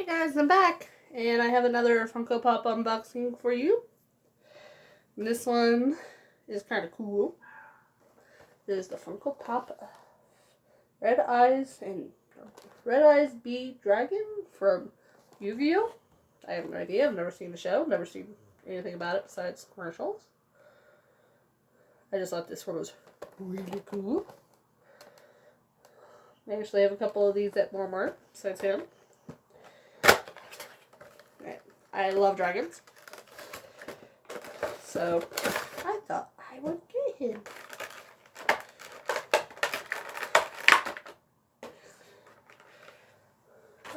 Hey guys, I'm back, and I have another Funko Pop unboxing for you. And this one is kind of cool. This is the Funko Pop Red Eyes Bee Dragon from Yu-Gi-Oh! I have no idea. I've never seen the show. Never seen anything about it besides commercials. I just thought this one was really cool. I actually have a couple of these at Walmart besides him. I love dragons, so I thought I would get him.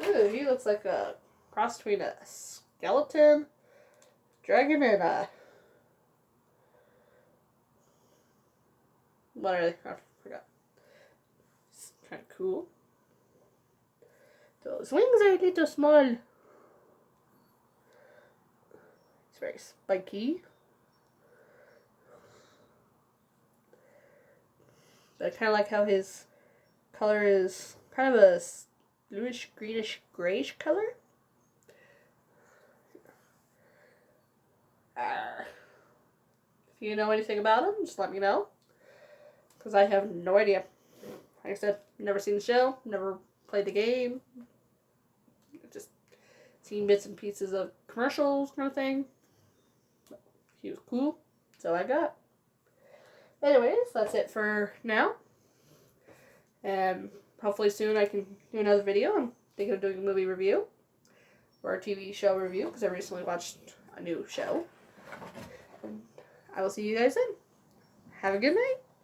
Ooh, he looks like a cross between a skeleton, dragon, and a... what are they? I forgot. It's kind of cool. Those wings are a little small. It's very spiky. I kind of like how his color is kind of a bluish, greenish, grayish color. If you know anything about him, just let me know. Because I have no idea. Like I said, never seen the show, never played the game. Just seen bits and pieces of commercials kind of thing. He was cool, so I got. Anyways, that's it for now. And hopefully soon I can do another video. I'm thinking of doing a movie review or a TV show review because I recently watched a new show. And I will see you guys then. Have a good night.